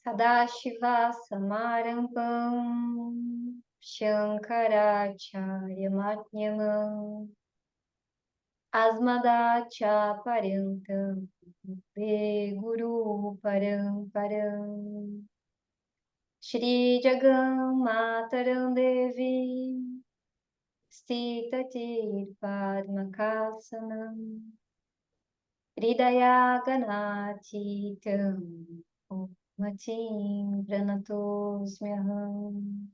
Sadashiva Samaramvam Shankaracharyamatnyamam Asmadachaparyantam Vande Guru Paramparam Shri Jagam Mataram Devi Stitatir Padmakāsanam Hridaya Ganatitam Matim Pranatosmyaham.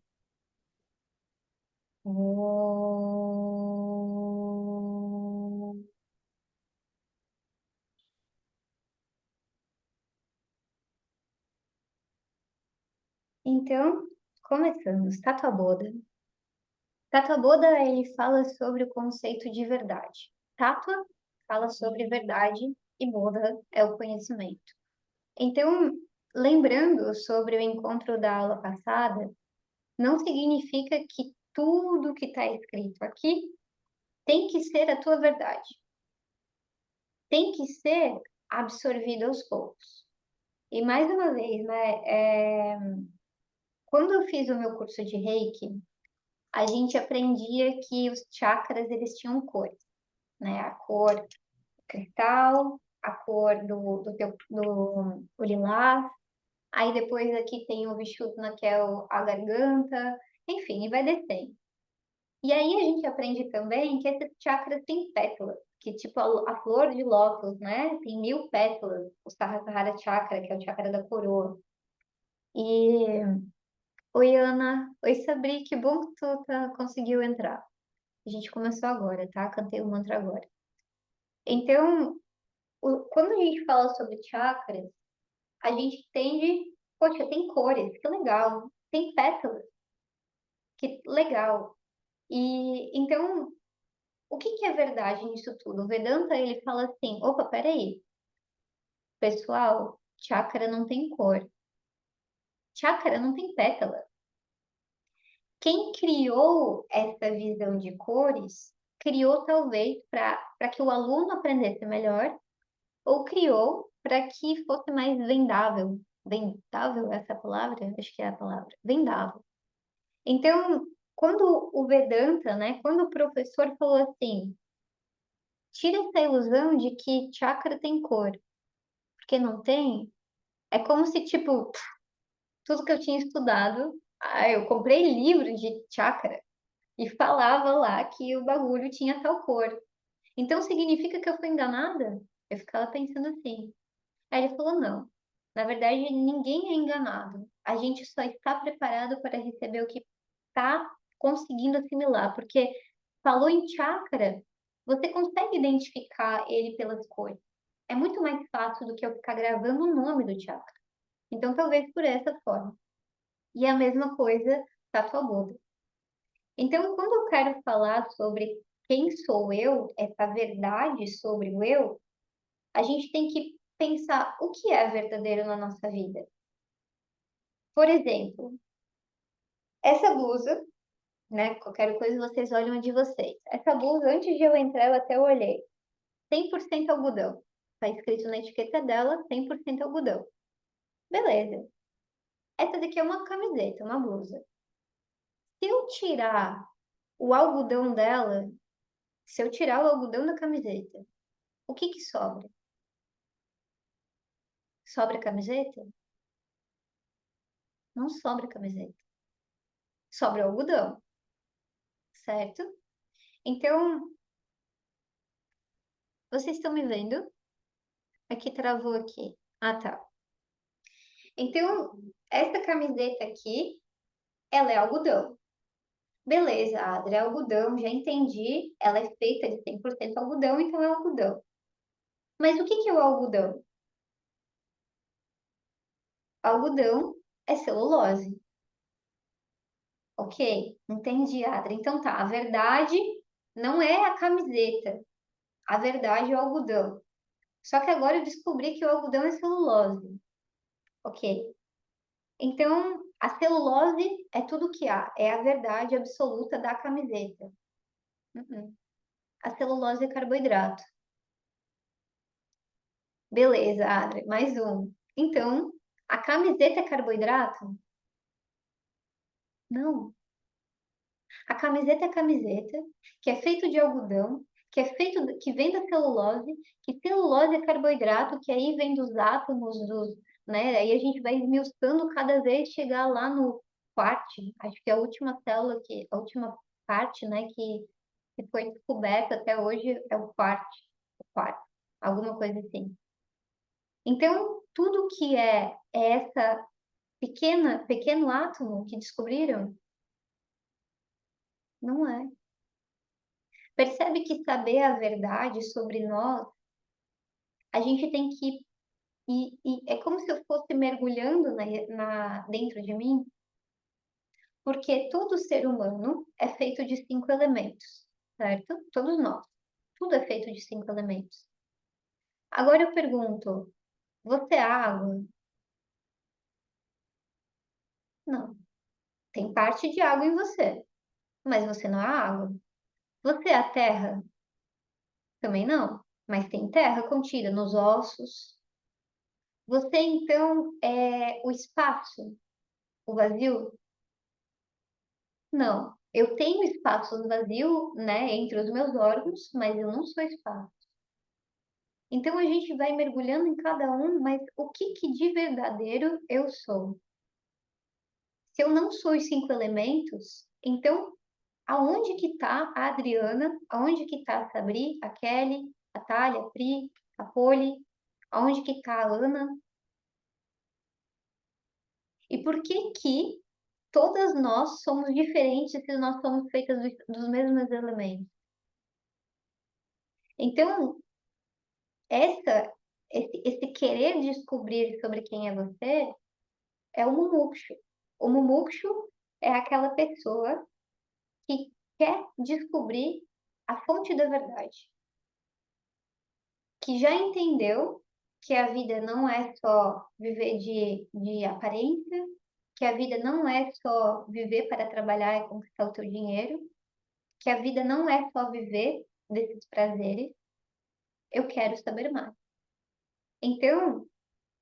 Om. Então, começamos. Tathva Bodha. Tathva Bodha, ele fala sobre o conceito de verdade. Tathva fala sobre verdade e Bodha é o conhecimento. Então, lembrando sobre o encontro da aula passada, não significa que tudo que está escrito aqui tem que ser a tua verdade. Tem que ser absorvido aos poucos. E mais uma vez, né, quando eu fiz o meu curso de Reiki, a gente aprendia que os chakras, eles tinham cores, né? A cor cristal, a cor do lilás, aí depois aqui tem o Vishuddhana, que é a garganta, enfim, e vai descendo. E aí a gente aprende também que esses chakras têm pétalas, que tipo a flor de lótus, né? Tem 1000 pétalas, o Sahasrara Chakra, que é o chakra da coroa. E oi, Ana. Oi, Sabri, que bom que tu conseguiu entrar. A gente começou agora, tá? Cantei o mantra agora. Então, quando a gente fala sobre chakras, a gente entende, poxa, tem cores, que legal. Tem pétalas, que legal. E então, o que é verdade nisso tudo? O Vedanta, ele fala assim, opa, peraí, pessoal, chakra não tem cor. Chakra não tem pétala. Quem criou essa visão de cores, criou talvez para que o aluno aprendesse melhor, ou criou para que fosse mais vendável. Vendável é essa palavra? Acho que é a palavra. Vendável. Então, quando o Vedanta, né, quando o professor falou assim, tira essa ilusão de que chakra tem cor, porque não tem, é como se, tipo, tudo que eu tinha estudado, eu comprei livro de chakra e falava lá que o bagulho tinha tal cor. Então significa que eu fui enganada? Eu ficava pensando assim. Aí ele falou: não. Na verdade, ninguém é enganado. A gente só está preparado para receber o que está conseguindo assimilar. Porque falou em chakra, você consegue identificar ele pelas cores. É muito mais fácil do que eu ficar gravando o nome do chakra. Então, talvez por essa forma. E a mesma coisa, Tattva Buda. Então, quando eu quero falar sobre quem sou eu, essa verdade sobre o eu, a gente tem que pensar o que é verdadeiro na nossa vida. Por exemplo, essa blusa, né? Qualquer coisa vocês olham a de vocês. Essa blusa, antes de eu entrar, eu até olhei. 100% algodão. Está escrito na etiqueta dela, 100% algodão. Beleza. Essa daqui é uma camiseta, uma blusa. Se eu tirar o algodão dela, se eu tirar o algodão da camiseta, o que que sobra? Sobra a camiseta? Não sobra a camiseta. Sobra o algodão, certo? Então, vocês estão me vendo? Aqui travou aqui. Ah, tá. Então, essa camiseta aqui, ela é algodão. Beleza, Adri, é algodão, já entendi. Ela é feita de 100% algodão, então é algodão. Mas o que que é o algodão? Algodão é celulose. Ok, entendi, Adri. Então tá, a verdade não é a camiseta. A verdade é o algodão. Só que agora eu descobri que o algodão é celulose. Ok. Então, a celulose é tudo que há. É a verdade absoluta da camiseta. Uhum. A celulose é carboidrato. Beleza, Adri. Mais um. Então, A camiseta é carboidrato? Não. A camiseta é camiseta, que é feito de algodão, que é feito, que vem da celulose, que celulose é carboidrato, que aí vem dos átomos, dos, né? Aí a gente vai esmiuçando cada vez chegar lá no quark, acho que é a última célula que, a última parte, né, que foi descoberta até hoje é o quark, alguma coisa assim. Então, tudo que é essa pequeno átomo que descobriram, não é. Percebe que saber a verdade sobre nós, a gente tem que é como se eu fosse mergulhando dentro de mim, porque todo ser humano é feito de 5 elementos, certo? Todos nós. Tudo é feito de 5 elementos. Agora eu pergunto, você é água? Não. Tem parte de água em você, mas você não é água. Você é a terra? Também não. Mas tem terra contida nos ossos. Você então é o espaço, o vazio? Não. Eu tenho espaços vazios, né, entre os meus órgãos, mas eu não sou espaço. Então a gente vai mergulhando em cada um, mas o que que de verdadeiro eu sou? Se eu não sou os 5 elementos, então aonde que está a Adriana? Aonde que está a Sabri, a Kelly, a Thalia, a Pri, a Poli? Aonde que está a Ana? E por que que todas nós somos diferentes se nós somos feitas dos mesmos elementos? Então, esse querer descobrir sobre quem é você é o mumuxo. O mumuxo é aquela pessoa que quer descobrir a fonte da verdade, que já entendeu que a vida não é só viver de aparência, que a vida não é só viver para trabalhar e conquistar o teu dinheiro, que a vida não é só viver desses prazeres. Eu quero saber mais. Então,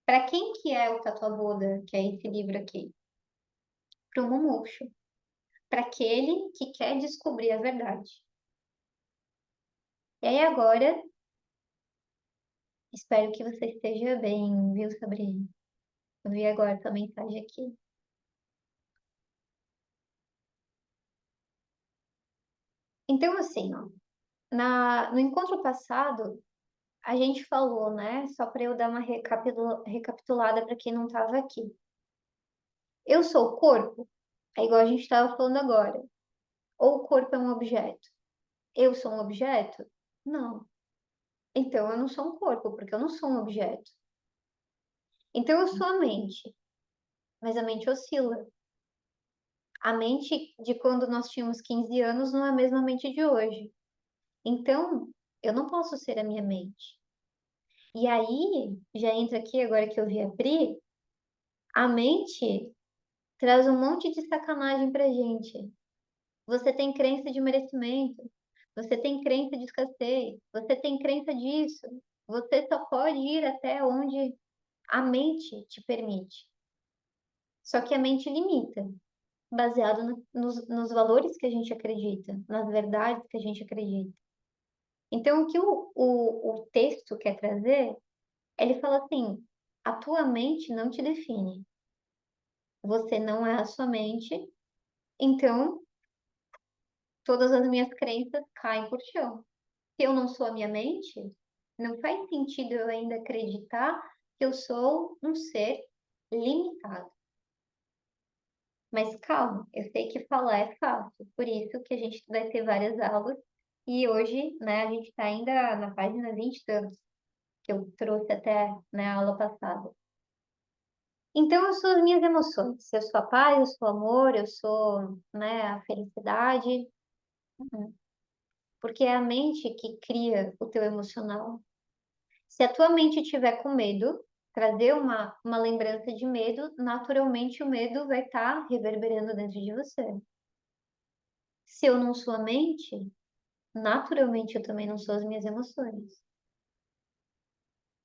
para quem que é o Tatuá Buda, que é esse livro aqui? Para o Mumuxo, para aquele que quer descobrir a verdade. E aí agora, espero que você esteja bem, viu, Sabrina? Eu vi agora tua mensagem aqui. Então, assim, ó, no encontro passado, a gente falou, né? Só para eu dar uma recapitulada para quem não estava aqui. Eu sou o corpo, é igual a gente estava falando agora. Ou o corpo é um objeto? Eu sou um objeto? Não. Então eu não sou um corpo, porque eu não sou um objeto. Então eu sou a mente, mas a mente oscila. A mente de quando nós tínhamos 15 anos não é a mesma mente de hoje. Então, eu não posso ser a minha mente. E aí, já entra aqui, agora que eu vi abrir, a mente traz um monte de sacanagem pra gente. Você tem crença de merecimento, você tem crença de escassez, você tem crença disso. Você só pode ir até onde a mente te permite. Só que a mente limita, baseado nos valores que a gente acredita, nas verdades que a gente acredita. Então, o que o texto quer trazer, ele fala assim: a tua mente não te define. Você não é a sua mente, então todas as minhas crenças caem por chão. Se eu não sou a minha mente, não faz sentido eu ainda acreditar que eu sou um ser limitado. Mas calma, eu sei que falar é fácil, por isso que a gente vai ter várias aulas. E hoje, né, a gente está ainda na página 20 e tantos, que eu trouxe até, né, a aula passada. Então, eu sou as minhas emoções. Eu sou a paz, eu sou o amor, eu sou, né, a felicidade. Uhum. Porque é a mente que cria o teu emocional. Se a tua mente tiver com medo, trazer uma lembrança de medo, naturalmente o medo vai estar reverberando dentro de você. Se eu não sou a mente, naturalmente eu também não sou as minhas emoções.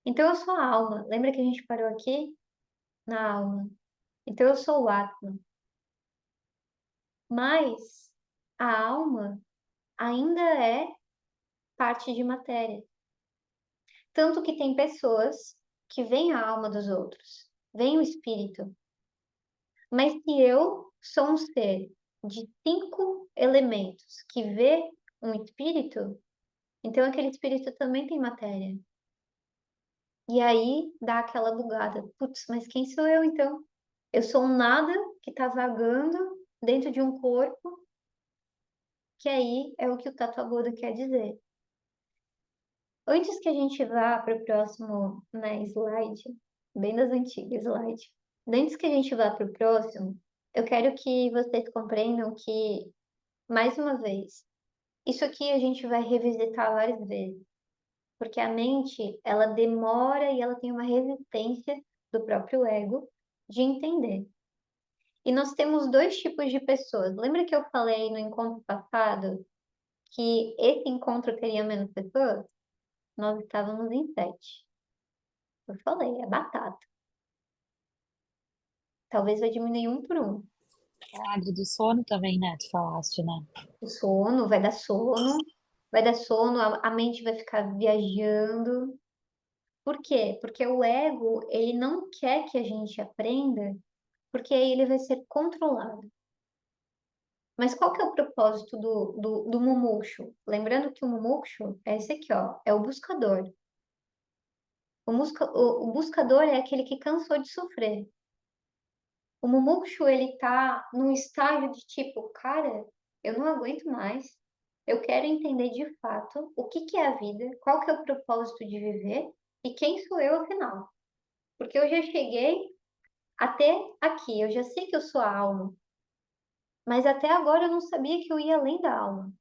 Então eu sou a alma. Lembra que a gente parou aqui? na alma. Então eu sou o Atman. Mas a alma ainda é parte de matéria. Tanto que tem pessoas que veem a alma dos outros, veem o espírito. Mas se eu sou um ser de 5 elementos que vê um espírito, então aquele espírito também tem matéria. E aí dá aquela bugada. Putz, mas quem sou eu então? Eu sou um nada que está vagando dentro de um corpo, que aí é o que o Tata Buda quer dizer. Antes que a gente vá para o próximo, né, slide, bem das antigas slide, antes que a gente vá para o próximo, eu quero que vocês compreendam que, mais uma vez, isso aqui a gente vai revisitar várias vezes, porque a mente, ela demora e ela tem uma resistência do próprio ego de entender. E nós temos dois tipos de pessoas. Lembra que eu falei no encontro passado que esse encontro teria menos pessoas? Nós estávamos em 7. Eu falei, é batata. Talvez vai diminuir um por um. Milagre do sono também, né? Tu falaste, né? O sono, vai dar sono, a mente vai ficar viajando. Por quê? Porque o ego, ele não quer que a gente aprenda, porque aí ele vai ser controlado. Mas qual que é o propósito do Mumukshu? Lembrando que o Mumukshu é esse aqui, ó, é o buscador. O buscador é aquele que cansou de sofrer. O Mumukshu, ele tá num estágio de tipo, cara, eu não aguento mais. Eu quero entender de fato o que que é a vida, qual que é o propósito de viver e quem sou eu afinal. Porque eu já cheguei até aqui, eu já sei que eu sou a alma, mas até agora eu não sabia que eu ia além da alma.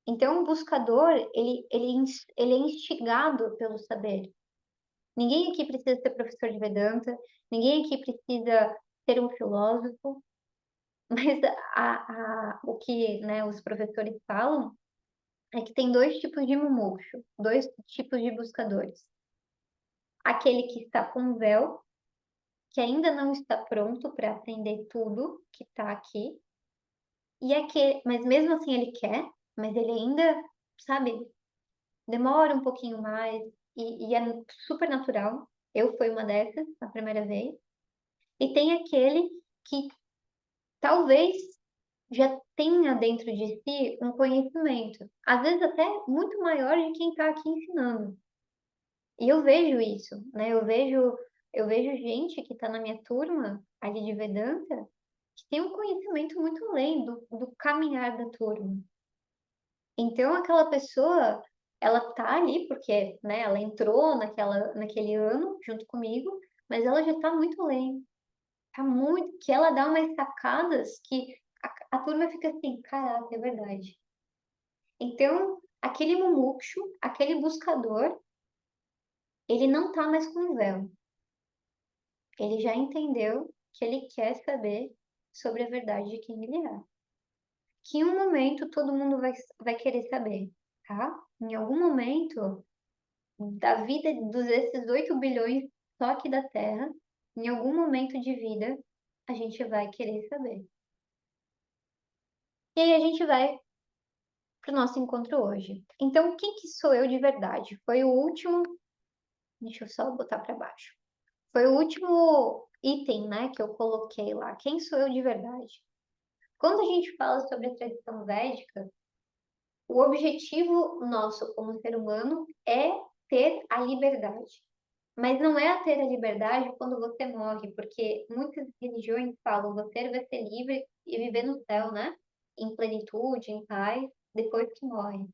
Então, o buscador, ele é instigado pelo saber. Ninguém aqui precisa ser professor de Vedanta, ninguém aqui precisa ser um filósofo, mas o que, né, os professores falam é que tem dois tipos de mumuxo, dois tipos de buscadores. Aquele que está com véu, que ainda não está pronto para aprender tudo que está aqui, e aquele, mas mesmo assim ele quer, mas ele ainda, sabe, demora um pouquinho mais e é super natural. Eu fui uma dessas a primeira vez. E tem aquele que talvez já tenha dentro de si um conhecimento, às vezes até muito maior de quem está aqui ensinando. E eu vejo isso, né? Eu vejo gente que está na minha turma ali de Vedanta que tem um conhecimento muito além do caminhar da turma. Então, aquela pessoa, ela tá ali porque, né, ela entrou naquele ano junto comigo, mas ela já tá muito além. Tá muito, que ela dá umas sacadas que a turma fica assim, caraca, é verdade. Então, aquele mumuxo, aquele buscador, ele não tá mais com véu. Ele já entendeu que ele quer saber sobre a verdade de quem ele é. Que em um momento todo mundo vai querer saber, tá? Em algum momento da vida desses 8 bilhões só aqui da Terra, em algum momento de vida, a gente vai querer saber. E aí a gente vai para o nosso encontro hoje. Então, quem que sou eu de verdade? Foi o último. Deixa eu só botar para baixo. Foi o último item, né, que eu coloquei lá. Quem sou eu de verdade? Quando a gente fala sobre a tradição védica, o objetivo nosso como ser humano é ter a liberdade. Mas não é a ter a liberdade quando você morre, porque muitas religiões falam você vai ser livre e viver no céu, né? Em plenitude, em paz, depois que morre.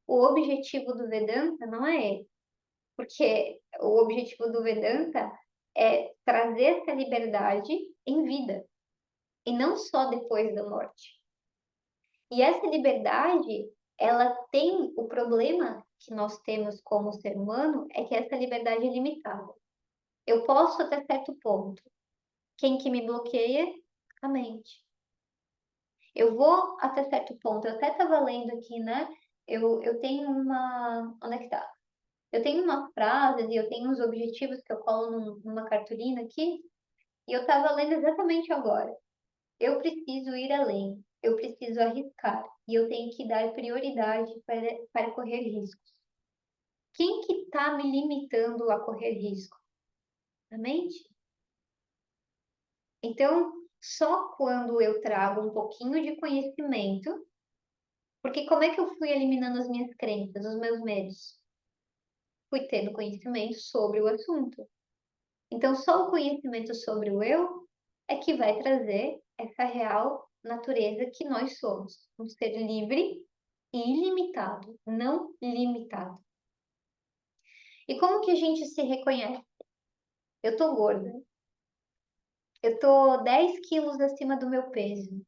O objetivo do Vedanta não é esse, porque o objetivo do Vedanta é trazer essa liberdade em vida, e não só depois da morte. E essa liberdade, ela tem o problema que nós temos como ser humano, é que essa liberdade é limitada. Eu posso até certo ponto. Quem que me bloqueia? A mente. Eu vou até certo ponto. Eu até estava lendo aqui, né? Eu tenho uma. Onde é que tá? Eu tenho umas frases e eu tenho uns objetivos que eu colo numa cartolina aqui, e eu estava lendo exatamente agora. Eu preciso ir além, eu preciso arriscar, e eu tenho que dar prioridade para correr riscos. Quem que está me limitando a correr risco? A mente? Então, só quando eu trago um pouquinho de conhecimento, porque como é que eu fui eliminando as minhas crenças, os meus medos? Fui tendo conhecimento sobre o assunto. Então, só o conhecimento sobre o eu é que vai trazer essa real natureza que nós somos. Um ser livre e ilimitado, não limitado. E como que a gente se reconhece? Eu tô gorda. Eu tô 10 quilos acima do meu peso.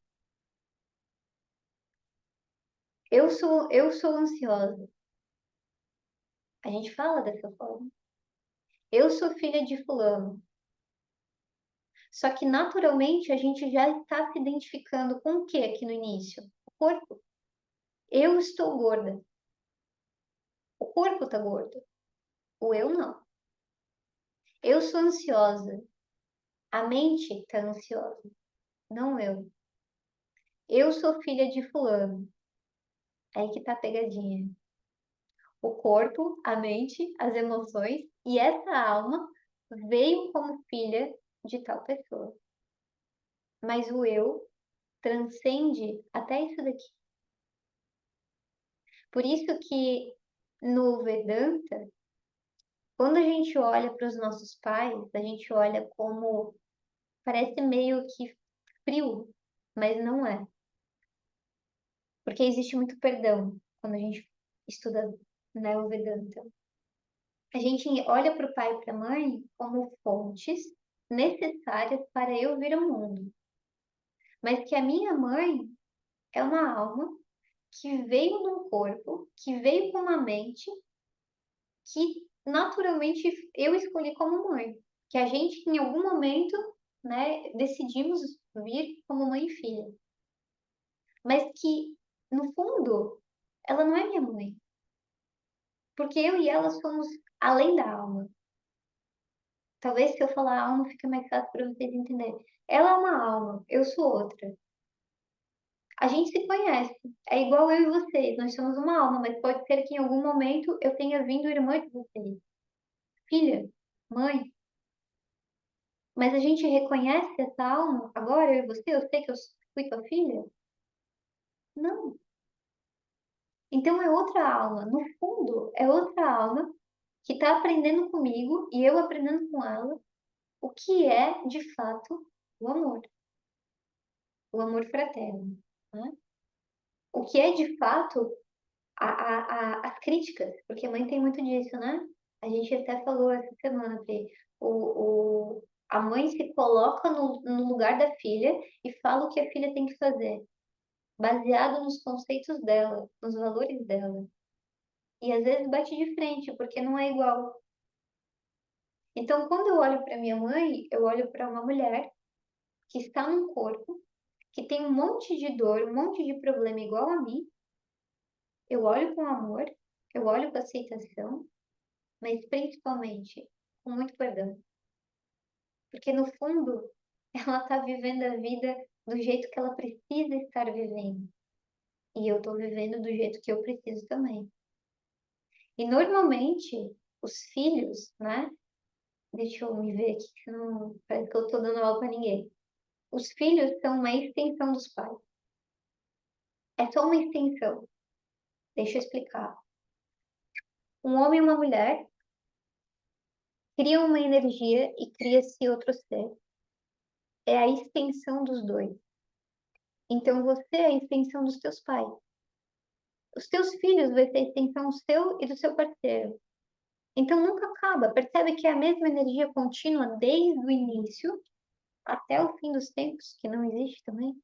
Eu sou ansiosa. A gente fala dessa forma. Eu sou filha de fulano. Só que naturalmente a gente já está se identificando com o que aqui no início? O corpo. Eu estou gorda. O corpo está gordo. O eu não. Eu sou ansiosa. A mente está ansiosa. Não eu. Eu sou filha de fulano. Aí que tá a pegadinha. O corpo, a mente, as emoções e essa alma veio como filha de tal pessoa. Mas o eu transcende até isso daqui. Por isso que no Vedanta, quando a gente olha para os nossos pais, a gente olha como parece meio que frio, mas não é. Porque existe muito perdão quando a gente estuda, né, o Vedanta. A gente olha para o pai e para a mãe como fontes necessárias para eu vir ao mundo. Mas que a minha mãe é uma alma que veio num corpo, que veio com uma mente que naturalmente eu escolhi como mãe. Que a gente, em algum momento, né, decidimos vir como mãe e filha. Mas que, no fundo, ela não é minha mãe. Porque eu e ela somos além da alma. Talvez se eu falar alma fique mais fácil para vocês entenderem. Ela é uma alma, eu sou outra. A gente se conhece. É igual eu e vocês. Nós somos uma alma, mas pode ser que em algum momento eu tenha vindo irmã de vocês. Filha, mãe. Mas a gente reconhece essa alma agora, eu e você? Eu sei que eu fui tua filha? Não. Então é outra alma. No fundo, é outra alma que está aprendendo comigo e eu aprendendo com ela o que é, de fato, o amor fraterno, né? O que é, de fato, as críticas, porque a mãe tem muito disso, né? A gente até falou essa semana que a mãe se coloca no lugar da filha e fala o que a filha tem que fazer, baseado nos conceitos dela, nos valores dela. E às vezes bate de frente, porque não é igual. Então, quando eu olho para minha mãe, eu olho para uma mulher que está num corpo, que tem um monte de dor, um monte de problema igual a mim. Eu olho com amor, eu olho com aceitação, mas principalmente com muito perdão. Porque no fundo, ela está vivendo a vida do jeito que ela precisa estar vivendo. E eu estou vivendo do jeito que eu preciso também. E normalmente, os filhos, né? Deixa eu me ver aqui, senão parece que eu estou dando aula para ninguém. Os filhos são uma extensão dos pais. É só uma extensão. Deixa eu explicar. Um homem e uma mulher criam uma energia e cria-se outro ser. É a extensão dos dois. Então você é a extensão dos teus pais. Os teus filhos vai ser a extensão seu e do seu parceiro. Então nunca acaba. Percebe que é a mesma energia contínua desde o início até o fim dos tempos, que não existe também.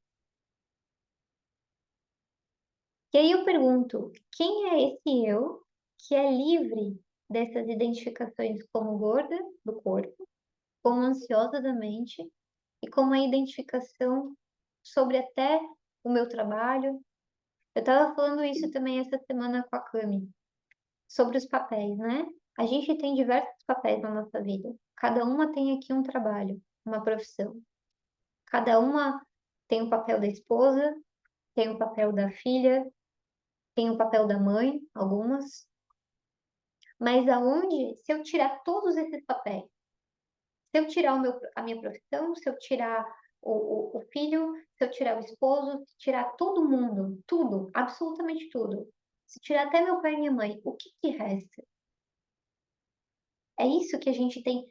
E aí eu pergunto, quem é esse eu que é livre dessas identificações como gorda do corpo, como ansiosa da mente e como a identificação sobre até o meu trabalho? Eu estava falando isso também essa semana com a Cami, sobre os papéis, né? A gente tem diversos papéis na nossa vida. Cada uma tem aqui um trabalho, uma profissão. Cada uma tem o papel da esposa, tem o papel da filha, tem o papel da mãe, algumas. Mas aonde, se eu tirar todos esses papéis, se eu tirar a minha profissão, se eu tirar o filho, se eu tirar o esposo, se tirar todo mundo, tudo, absolutamente tudo, se tirar até meu pai e minha mãe, o que que resta? É isso que a gente tem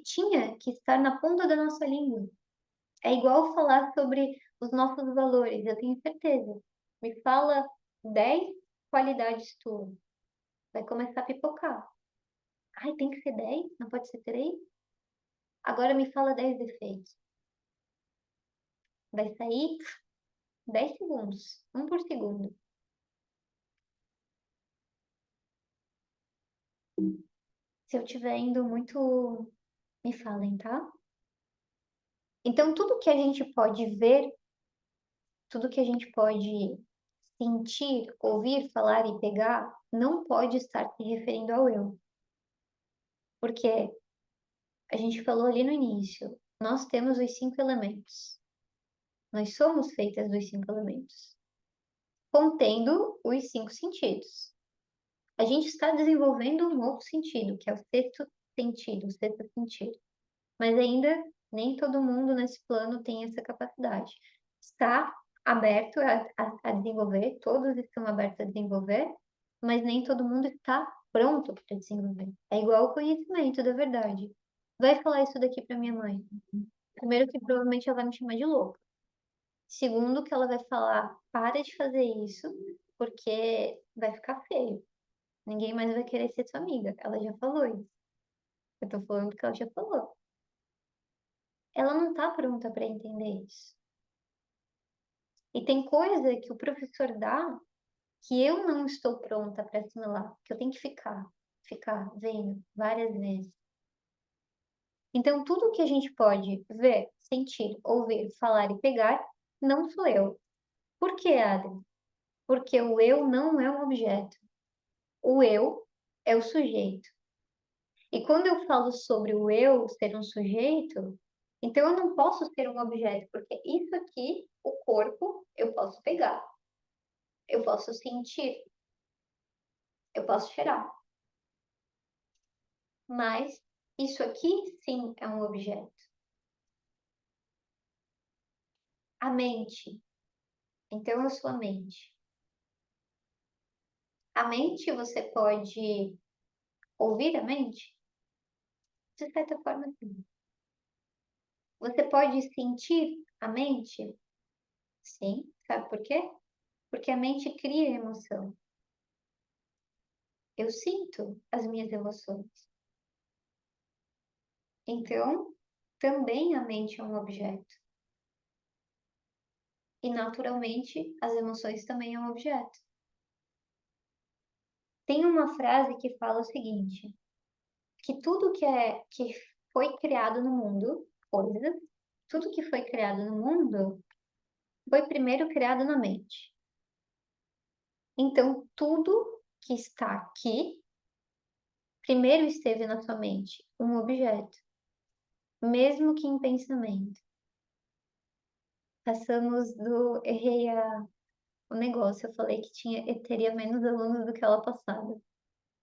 tinha que estar na ponta da nossa língua. É igual falar sobre os nossos valores, eu tenho certeza. Me fala 10 qualidades tuas, vai começar a pipocar. Ai, tem que ser 10? Não pode ser 3? Agora me fala 10 defeitos. Vai sair 10 segundos, um por segundo. Se eu estiver indo muito, me falem, tá? Então, tudo que a gente pode ver, tudo que a gente pode sentir, ouvir, falar e pegar, não pode estar se referindo ao eu. Porque a gente falou ali no início, nós temos os 5 elementos. Nós somos feitas dos 5 elementos, contendo os 5 sentidos. A gente está desenvolvendo um outro sentido, que é o sexto sentido, o sexto sentido. Mas ainda nem todo mundo nesse plano tem essa capacidade. Está aberto a desenvolver, todos estão abertos a desenvolver, mas nem todo mundo está pronto para desenvolver. É igual o conhecimento da verdade. Vai falar isso daqui para minha mãe. Primeiro que provavelmente ela vai me chamar de louca. Segundo que ela vai falar, para de fazer isso, porque vai ficar feio. Ninguém mais vai querer ser sua amiga. Ela já falou isso. Eu tô falando porque ela já falou. Ela não tá pronta para entender isso. E tem coisa que o professor dá que eu não estou pronta para assimilar, que eu tenho que ficar vendo várias vezes. Então, tudo que a gente pode ver, sentir, ouvir, falar e pegar, não sou eu. Por que, Adri? Porque o eu não é um objeto. O eu é o sujeito. E quando eu falo sobre o eu ser um sujeito, então eu não posso ser um objeto, porque isso aqui, o corpo, eu posso pegar, eu posso sentir, eu posso cheirar. Mas isso aqui, sim, é um objeto. A mente. Então eu sou a mente. A mente, você pode ouvir a mente? De certa forma, sim. Você pode sentir a mente? Sim. Sabe por quê? Porque a mente cria emoção. Eu sinto as minhas emoções. Então, também a mente é um objeto. E, naturalmente, as emoções também é um objeto. Tem uma frase que fala o seguinte, que tudo que foi criado no mundo, coisas, tudo que foi criado no mundo foi primeiro criado na mente. Então, tudo que está aqui primeiro esteve na sua mente, um objeto, mesmo que em pensamento. Passamos do errei o negócio, eu falei que teria menos alunos do que ela passada.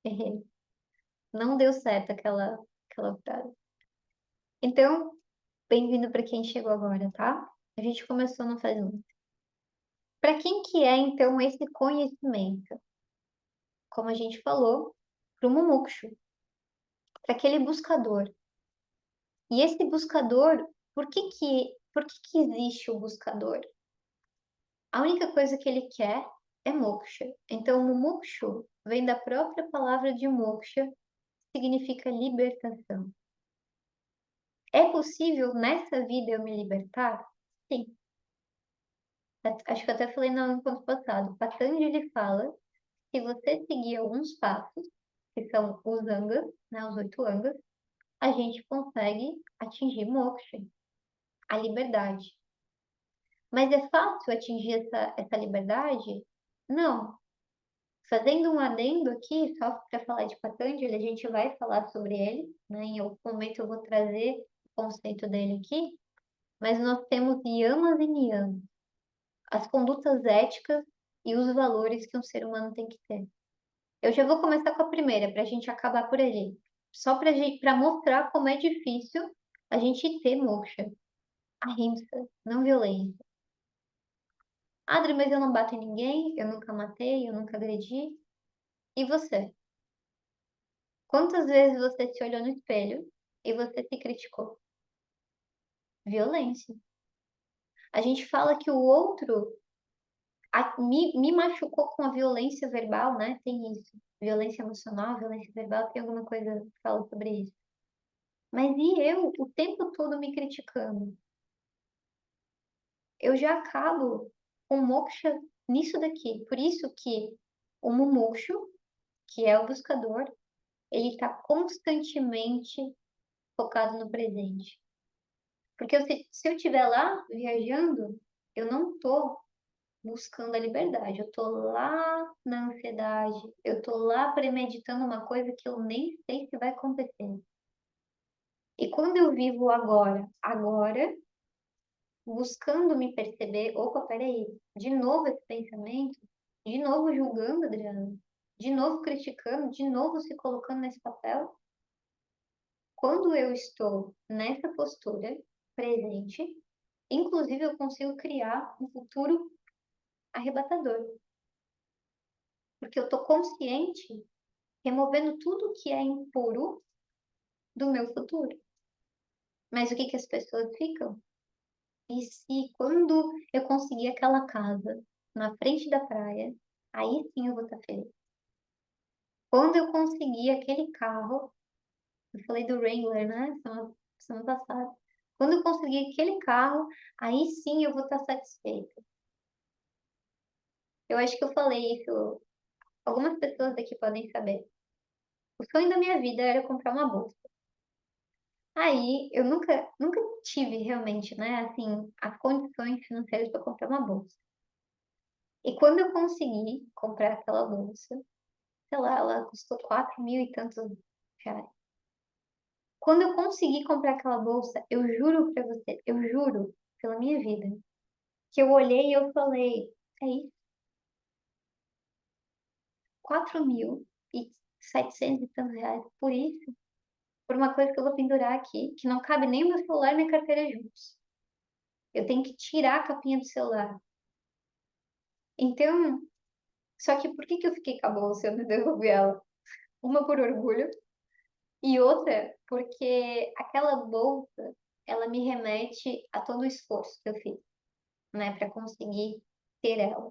Errei. Não deu certo aquela frase. Então, bem-vindo para quem chegou agora, tá? A gente começou no faz muito. Para quem que é, então, esse conhecimento? Como a gente falou, para o Mumukshu, para aquele buscador. E esse buscador, por que que existe o buscador? A única coisa que ele quer é moksha. Então, Mumukshu vem da própria palavra de moksha, significa libertação. É possível nessa vida eu me libertar? Sim. Acho que eu até falei no encontro passado. Patanjali fala que se você seguir alguns passos, que são os angas, né, os 8 angas, a gente consegue atingir moksha, a liberdade. Mas é fácil atingir essa liberdade? Não. Fazendo um adendo aqui, só para falar de Patanjali, a gente vai falar sobre ele, né? Em algum momento eu vou trazer o conceito dele aqui, mas nós temos yamas e niyamas, as condutas éticas e os valores que um ser humano tem que ter. Eu já vou começar com a primeira, para a gente acabar por ali. Só para mostrar como é difícil a gente ter moksha, ahimsa, não violência. Adri, mas eu não bato em ninguém, eu nunca matei, eu nunca agredi. E você? Quantas vezes você se olhou no espelho e você se criticou? Violência. A gente fala que o outro me machucou com a violência verbal, né? Tem isso. Violência emocional, violência verbal, tem alguma coisa que fala sobre isso. Mas e eu, o tempo todo me criticando? Eu já acabo com moksha nisso daqui. Por isso que o mumukshu, que é o buscador, ele está constantemente focado no presente. Porque se eu estiver lá viajando, eu não estou buscando a liberdade, eu estou lá na ansiedade, eu estou lá premeditando uma coisa que eu nem sei se vai acontecer. E quando eu vivo agora, buscando me perceber, opa, peraí, de novo esse pensamento, de novo julgando, Adriana, de novo criticando, de novo se colocando nesse papel. Quando eu estou nessa postura presente, inclusive eu consigo criar um futuro arrebatador, porque eu estou consciente, removendo tudo que é impuro do meu futuro. Mas o que que as pessoas ficam? E se quando eu conseguir aquela casa na frente da praia, aí sim eu vou estar feliz. Quando eu conseguir aquele carro, eu falei do Wrangler, né? Semana passada. Quando eu conseguir aquele carro, aí sim eu vou estar satisfeita. Eu acho que eu falei isso, algumas pessoas daqui podem saber. O sonho da minha vida era comprar uma bolsa. Aí eu nunca tive realmente, né, assim, as condições financeiras para comprar uma bolsa. E quando eu consegui comprar aquela bolsa, sei lá, ela custou 4 mil e tantos reais. Quando eu consegui comprar aquela bolsa, eu juro pra você, eu juro pela minha vida, que eu olhei e eu falei, é isso, 4.700 e tantos reais por isso, por uma coisa que eu vou pendurar aqui, que não cabe nem o meu celular e minha carteira juntos. Eu tenho que tirar a capinha do celular. Então, só que por que que eu fiquei com a bolsa e eu não devolvi ela? Uma por orgulho e outra porque aquela bolsa, ela me remete a todo o esforço que eu fiz, né, para conseguir ter ela.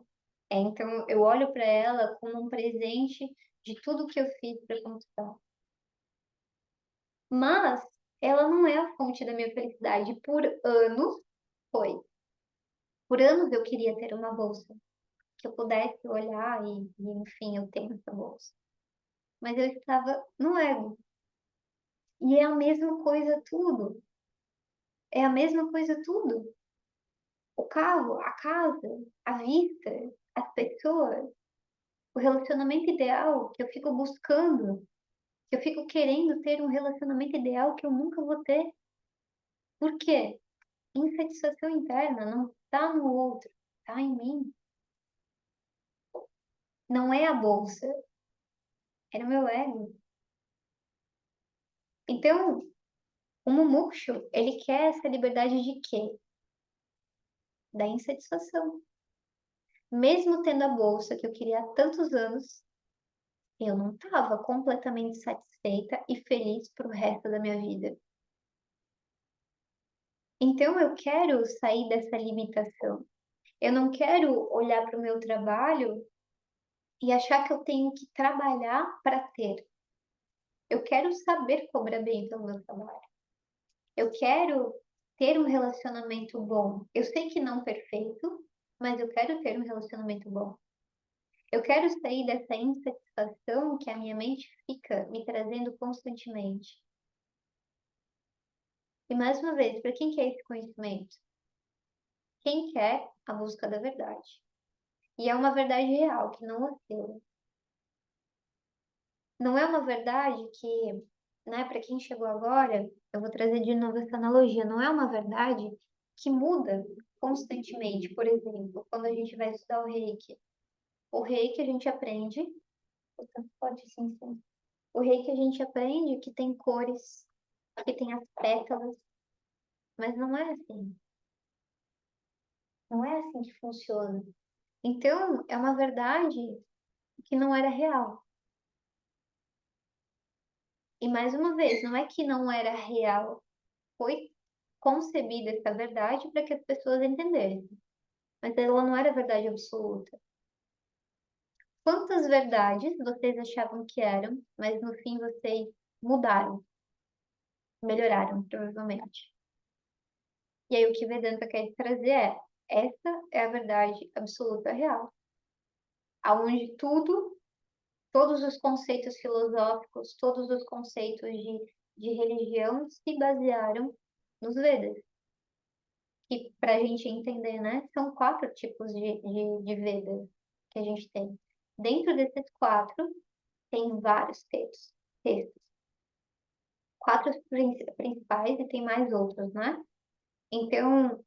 Então, eu olho para ela como um presente de tudo que eu fiz para conquistar. Mas ela não é a fonte da minha felicidade. Por anos foi. Por anos eu queria ter uma bolsa que eu pudesse olhar enfim, eu tenho essa bolsa. Mas eu estava no ego. E é a mesma coisa tudo. É a mesma coisa tudo. O carro, a casa, a vista, as pessoas, o relacionamento ideal que eu fico buscando, que eu fico querendo ter um relacionamento ideal que eu nunca vou ter. Por quê? Insatisfação interna não está no outro, está em mim. Não é a bolsa, é no meu ego. Então, o mumukshu, ele quer essa liberdade de quê? Da insatisfação. Mesmo tendo a bolsa que eu queria há tantos anos, eu não estava completamente satisfeita e feliz para o resto da minha vida. Então eu quero sair dessa limitação. Eu não quero olhar para o meu trabalho e achar que eu tenho que trabalhar para ter. Eu quero saber cobrar bem pelo meu trabalho. Eu quero ter um relacionamento bom. Eu sei que não perfeito, mas eu quero ter um relacionamento bom. Eu quero sair dessa insatisfação que a minha mente fica me trazendo constantemente. E mais uma vez, para quem quer esse conhecimento? Quem quer a busca da verdade. E é uma verdade real, que não oscila. Não é uma verdade que, né, para quem chegou agora, eu vou trazer de novo essa analogia, não é uma verdade que muda constantemente. Por exemplo, quando a gente vai estudar o reiki a gente aprende, portanto, pode sim, sim. O reiki a gente aprende que tem cores, que tem as pétalas, mas não é assim. Não é assim que funciona. Então, é uma verdade que não era real. E mais uma vez, não é que não era real, foi concebida essa verdade para que as pessoas entendessem, mas ela não era verdade absoluta. Quantas verdades vocês achavam que eram, mas no fim vocês mudaram, melhoraram, provavelmente? E aí o que Vedanta quer trazer essa é a verdade absoluta real, aonde todos os conceitos filosóficos, todos os conceitos de religião se basearam nos Vedas. Que para a gente entender, né, são quatro tipos de Vedas que a gente tem. Dentro desses quatro, tem vários textos. Quatro principais e tem mais outros, né? Então,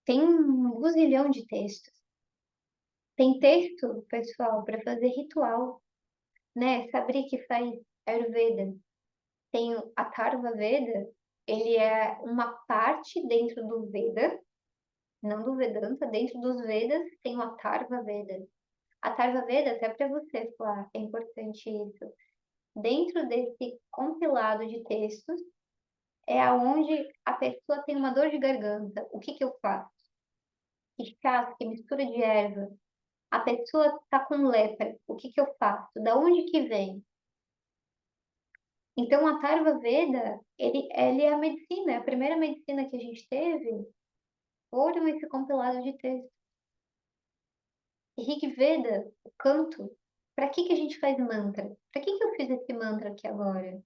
tem um gazilhão de textos. Tem texto, pessoal, para fazer ritual, né? Sabri que faz Ayurveda. Tem o Atharva Veda, ele é uma parte dentro do Veda, não do Vedanta, dentro dos Vedas tem o Atharva Veda. Atharva Veda, até para você falar, é importante isso. Dentro desse compilado de textos, é aonde a pessoa tem uma dor de garganta. O que que eu faço? Que chá, que mistura de erva. A pessoa está com lepra. O que que eu faço? Da onde que vem? Então, a Atharva Veda, ele é a medicina, é a primeira medicina que a gente teve, foram esse compilado de textos. E Rig Veda, o canto, para que que a gente faz mantra? Para que que eu fiz esse mantra aqui agora?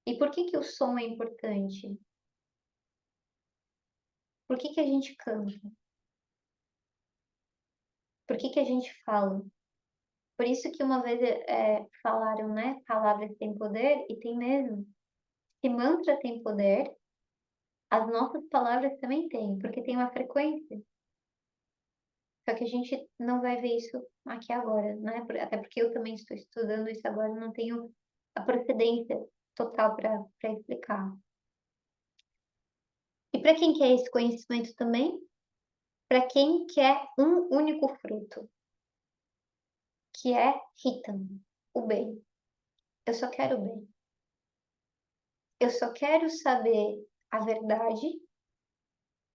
E por que que o som é importante? Por que que a gente canta? Por que que a gente fala? Por isso que uma vez falaram, né? Palavras têm poder, e tem mesmo. Se mantra tem poder, as nossas palavras também têm, porque tem uma frequência. Só que a gente não vai ver isso aqui agora, né? Até porque eu também estou estudando isso agora, não tenho a procedência total para explicar. E para quem quer esse conhecimento também? Para quem quer um único fruto, que é Hitam, o bem. Eu só quero o bem. Eu só quero saber a verdade.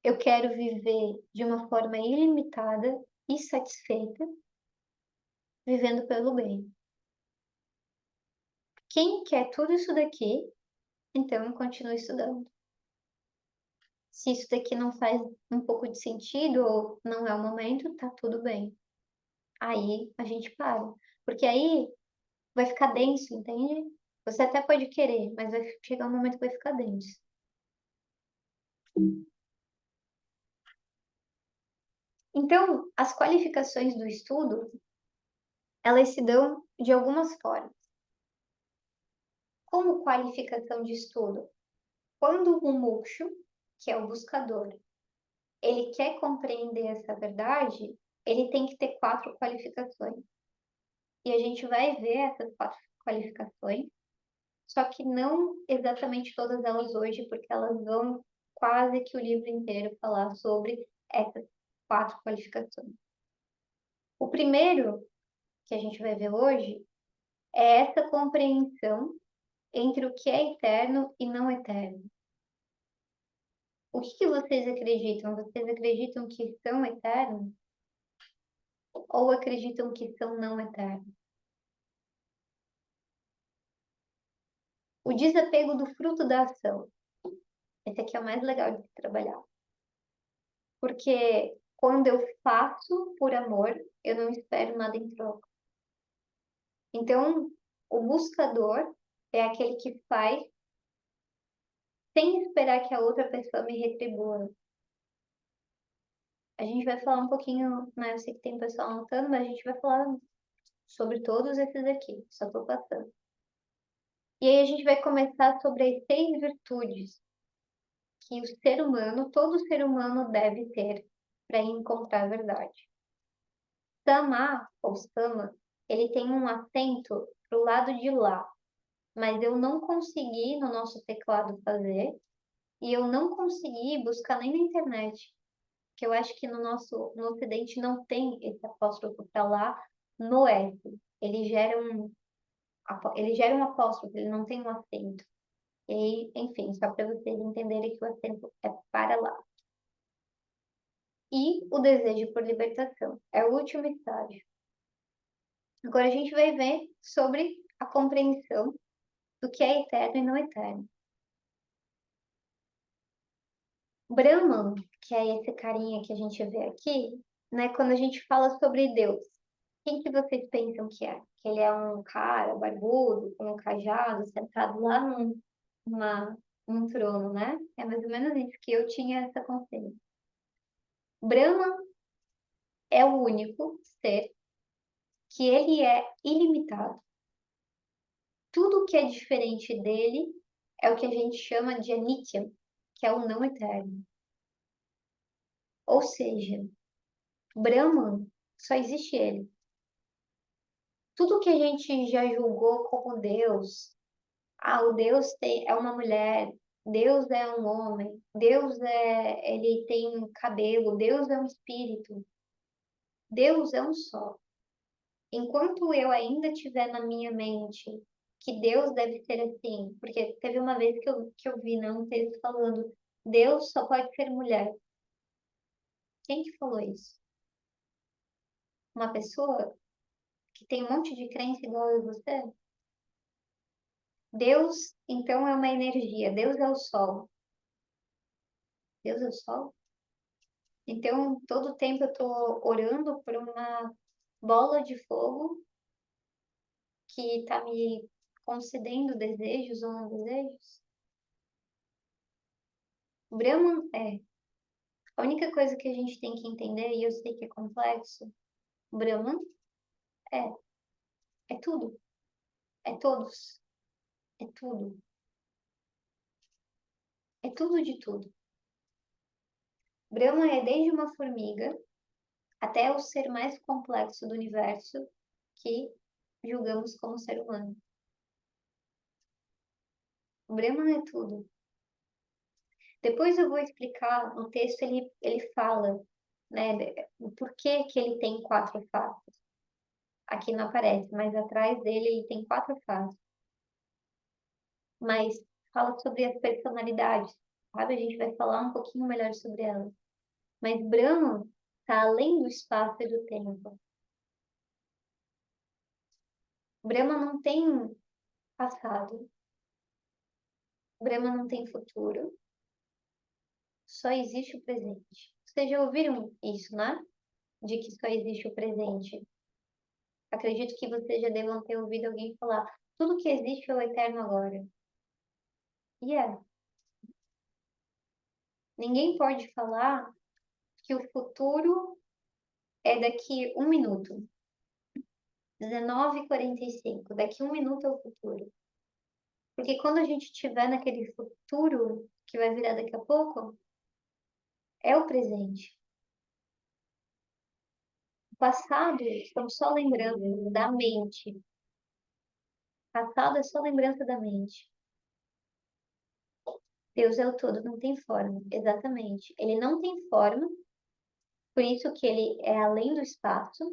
Eu quero viver de uma forma ilimitada e satisfeita, vivendo pelo bem. Quem quer tudo isso daqui, então continue estudando. Se isso daqui não faz um pouco de sentido ou não é o momento, tá tudo bem. Aí a gente para. Porque aí vai ficar denso, entende? Você até pode querer, mas vai chegar um momento que vai ficar denso. Então, as qualificações do estudo, elas se dão de algumas formas. Como qualificação de estudo? Quando o mukshu, que é o buscador, ele quer compreender essa verdade, ele tem que ter quatro qualificações. E a gente vai ver essas quatro qualificações, só que não exatamente todas elas hoje, porque elas vão quase que o livro inteiro falar sobre essas quatro qualificações. O primeiro que a gente vai ver hoje é essa compreensão entre o que é eterno e não eterno. O que que vocês acreditam? Vocês acreditam que são eternos? Ou acreditam que são não eternos? O desapego do fruto da ação. Esse aqui é o mais legal de se trabalhar. Porque quando eu faço por amor, eu não espero nada em troca. Então, o buscador é aquele que faz sem esperar que a outra pessoa me retribua. A gente vai falar um pouquinho, né? Eu sei que tem pessoal anotando, mas a gente vai falar sobre todos esses aqui, só estou passando. E aí a gente vai começar sobre as 6 virtudes que o ser humano, todo ser humano deve ter para encontrar a verdade. Sama, ou Sama, ele tem um acento pro lado de lá, mas eu não consegui no nosso teclado fazer e eu não consegui buscar nem na internet, que eu acho que no Ocidente não tem esse apóstrofo para lá no S. Ele gera um apóstrofo, ele não tem um acento. E, enfim, só para vocês entenderem que o acento é para lá. E o desejo por libertação é o último estágio. Agora a gente vai ver sobre a compreensão do que é eterno e não eterno. Brahman, que é esse carinha que a gente vê aqui, né? Quando a gente fala sobre Deus, quem que vocês pensam que é? Que ele é um cara barbudo, com um cajado, sentado lá numa, num trono, né? É mais ou menos isso que eu tinha essa consciência. Brahman é o único ser que ele é ilimitado. Tudo que é diferente dele é o que a gente chama de Anitya, que é o não eterno. Ou seja, Brahman só existe ele. Tudo que a gente já julgou como Deus, o Deus é uma mulher, Deus é um homem, ele tem cabelo, Deus é um espírito, Deus é um só. Enquanto eu ainda tiver na minha mente que Deus deve ser assim, porque teve uma vez que eu vi, né, um texto falando, Deus só pode ser mulher. Quem que falou isso? Uma pessoa que tem um monte de crença igual eu e você? Deus, então, é uma energia. Deus é o sol. Deus é o sol? Então, todo tempo eu estou orando por uma bola de fogo que está me concedendo desejos ou não desejos? Brahman é. A única coisa que a gente tem que entender, e eu sei que é complexo, Brahman é. É tudo. É todos. É tudo. É tudo de tudo. Brahman é desde uma formiga até o ser mais complexo do universo que julgamos como ser humano. O Brahman é tudo. Depois eu vou explicar, no texto ele fala, né, o porquê que ele tem 4 faces. Aqui não aparece, mas atrás dele ele tem 4 faces. Mas fala sobre as personalidades, sabe? A gente vai falar um pouquinho melhor sobre elas. Mas Brahman está além do espaço e do tempo. Brahma não tem passado. Brahma não tem futuro. Só existe o presente. Vocês já ouviram isso, né? De que só existe o presente. Acredito que vocês já devam ter ouvido alguém falar: tudo que existe é o eterno agora. E é. Ninguém pode falar que o futuro é daqui 1 minuto. 19h45. Daqui 1 minuto é o futuro. Porque quando a gente estiver naquele futuro que vai virar daqui a pouco, é o presente. O passado, estamos só lembrando da mente. Passado é só lembrança da mente. Deus é o todo, não tem forma. Exatamente. Ele não tem forma, por isso que ele é além do espaço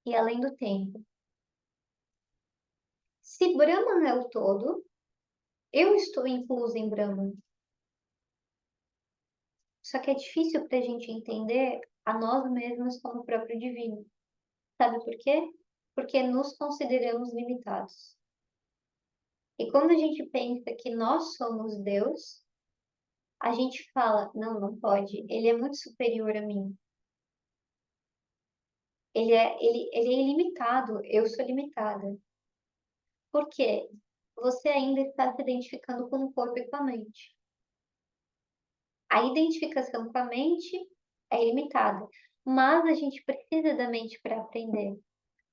e além do tempo. Se Brahman é o todo, eu estou incluso em Brahman. Só que é difícil para a gente entender a nós mesmos como o próprio divino. Sabe por quê? Porque nos consideramos limitados. E quando a gente pensa que nós somos Deus, a gente fala, não, não pode, ele é muito superior a mim. Ele é ilimitado, eu sou limitada. Por quê? Você ainda está se identificando com o corpo e com a mente. A identificação com a mente é ilimitada, mas a gente precisa da mente para aprender.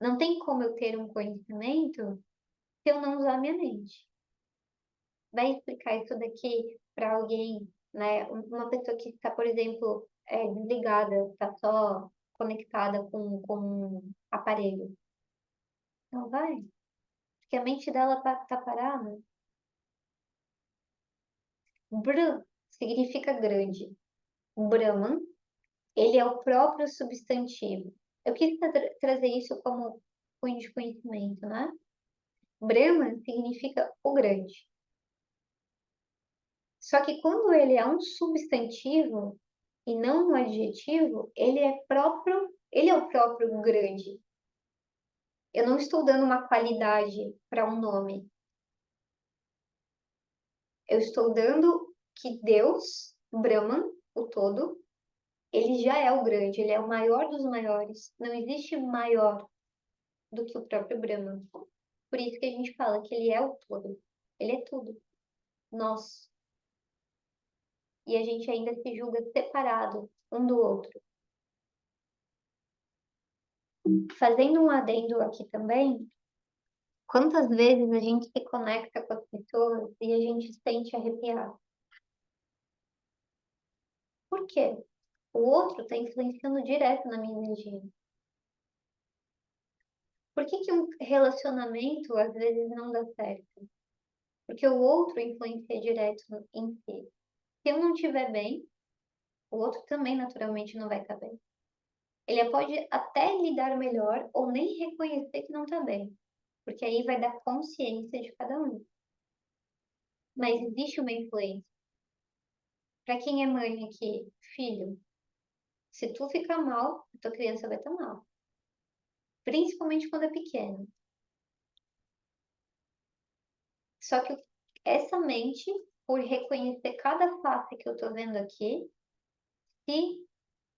Não tem como eu ter um conhecimento se eu não usar minha mente. Vai explicar isso daqui para alguém, né? Uma pessoa que está, por exemplo, desligada, está só conectada com um aparelho. Não vai, porque a mente dela tá parada. Br significa grande. Brahman, ele é o próprio substantivo. Eu quis trazer isso como cunho de conhecimento, né? Brahman significa o grande. Só que quando ele é um substantivo e não um adjetivo, ele é o próprio grande. Eu não estou dando uma qualidade para um nome. Eu estou dando que Deus, Brahman, o todo, ele já é o grande, ele é o maior dos maiores. Não existe maior do que o próprio Brahman. Por isso que a gente fala que ele é o todo. Ele é tudo. Nós. E a gente ainda se julga separado um do outro. Fazendo um adendo aqui também, quantas vezes a gente se conecta com as pessoas e a gente se sente arrepiado? Por quê? O outro está influenciando direto na minha energia. Por que um relacionamento às vezes não dá certo? Porque o outro influencia direto em si. Se eu não estiver bem, o outro também naturalmente não vai estar bem. Ele pode até lidar melhor ou nem reconhecer que não está bem, porque aí vai dar consciência de cada um. Mas existe uma influência. Para quem é mãe aqui, filho, se tu ficar mal, a tua criança vai estar mal. Principalmente quando é pequeno. Só que essa mente, por reconhecer cada face que eu tô vendo aqui, se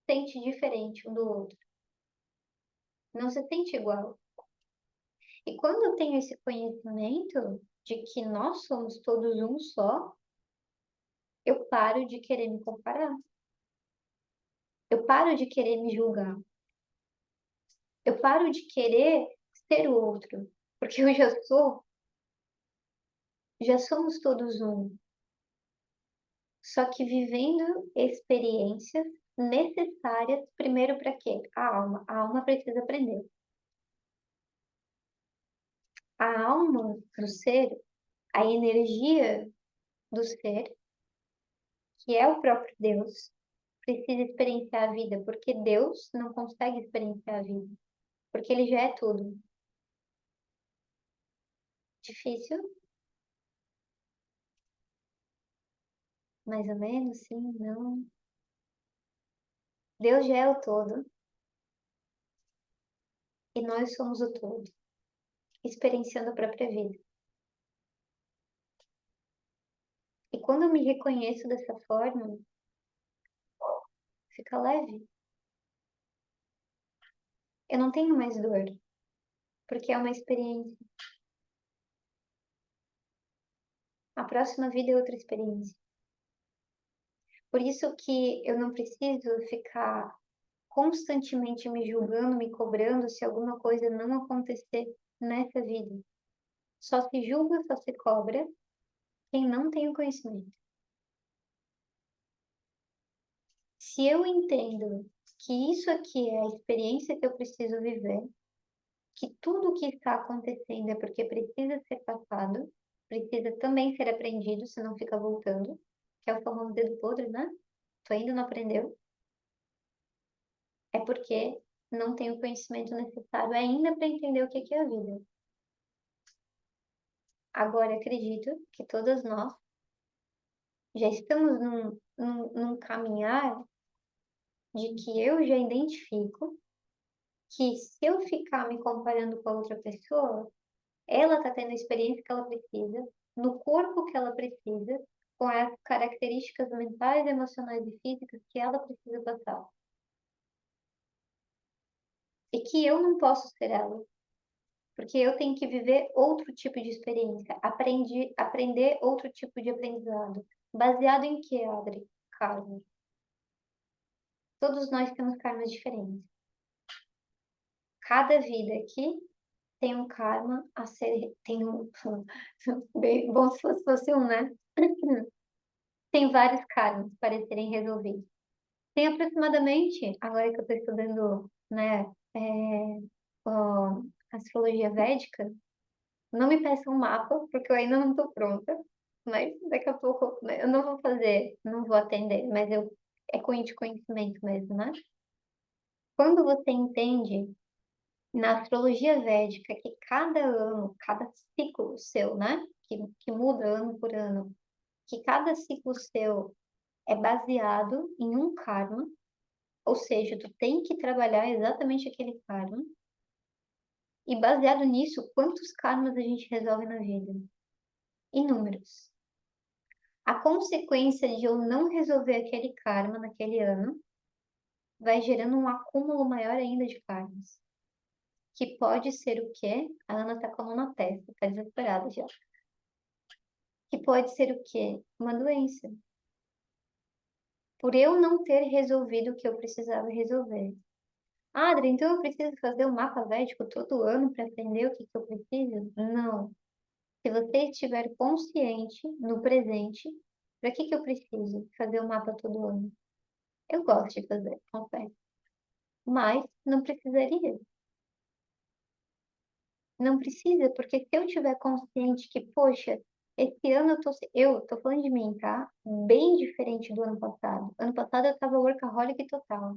sente diferente um do outro. Não se sente igual. E quando eu tenho esse conhecimento de que nós somos todos um só, eu paro de querer me comparar. Eu paro de querer me julgar. Eu paro de querer ser o outro. Porque eu já sou, já somos todos um. Só que vivendo experiências necessárias, primeiro para quê? A alma. A alma precisa aprender. A alma do ser, a energia do ser, que é o próprio Deus, precisa experienciar a vida, porque Deus não consegue experienciar a vida, porque ele já é tudo. Difícil? Mais ou menos, sim, não. Deus já é o todo e nós somos o todo, experienciando a própria vida. E quando eu me reconheço dessa forma, fica leve. Eu não tenho mais dor, porque é uma experiência. A próxima vida é outra experiência. Por isso que eu não preciso ficar constantemente me julgando, me cobrando se alguma coisa não acontecer nessa vida. Só se julga, só se cobra quem não tem o conhecimento. Se eu entendo que isso aqui é a experiência que eu preciso viver, que tudo o que está acontecendo é porque precisa ser passado, precisa também ser aprendido, senão fica voltando, que é o famoso dedo podre, né? Tu ainda não aprendeu, é porque não tem o conhecimento necessário ainda para entender o que é a vida. Agora, acredito que todas nós já estamos num caminhar de que eu já identifico que se eu ficar me comparando com a outra pessoa, ela está tendo a experiência que ela precisa, no corpo que ela precisa, com as características mentais, emocionais e físicas que ela precisa passar. E que eu não posso ser ela, porque eu tenho que viver outro tipo de experiência, aprender outro tipo de aprendizado. Baseado em que, Adri? Karma. Todos nós temos karmas diferentes. Cada vida aqui tem um karma a ser, tem um, bem bom se fosse um, né? Tem vários karmas para serem resolvidos. Tem aproximadamente, agora que eu estou estudando, né, ó, astrologia védica, não me peça um mapa, porque eu ainda não estou pronta, mas daqui a pouco, né, eu não vou fazer, não vou atender, mas é de conhecimento mesmo, né? Quando você entende na astrologia védica que cada ano, cada ciclo seu, né, que muda ano por ano, que cada ciclo seu é baseado em um karma, ou seja, tu tem que trabalhar exatamente aquele karma. E baseado nisso, quantos karmas a gente resolve na vida? Inúmeros. A consequência de eu não resolver aquele karma naquele ano vai gerando um acúmulo maior ainda de karmas. Que pode ser o quê? A Ana tá com a mão na testa, tá desesperada já. Que pode ser o quê? Uma doença. Por eu não ter resolvido o que eu precisava resolver. Ah, Adri, então eu preciso fazer um mapa védico todo ano para aprender o que eu preciso? Não. Se você estiver consciente no presente, para que eu preciso fazer o mapa todo ano? Eu gosto de fazer, confesso. Mas não precisaria. Não precisa, porque se eu tiver consciente que, poxa, esse ano eu tô falando de mim, tá? Bem diferente do ano passado. Ano passado eu tava workaholic total.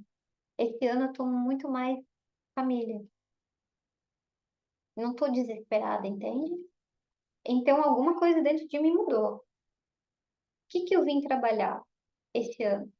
Esse ano eu tô muito mais família. Não tô desesperada, entende? Então alguma coisa dentro de mim mudou. O que eu vim trabalhar esse ano?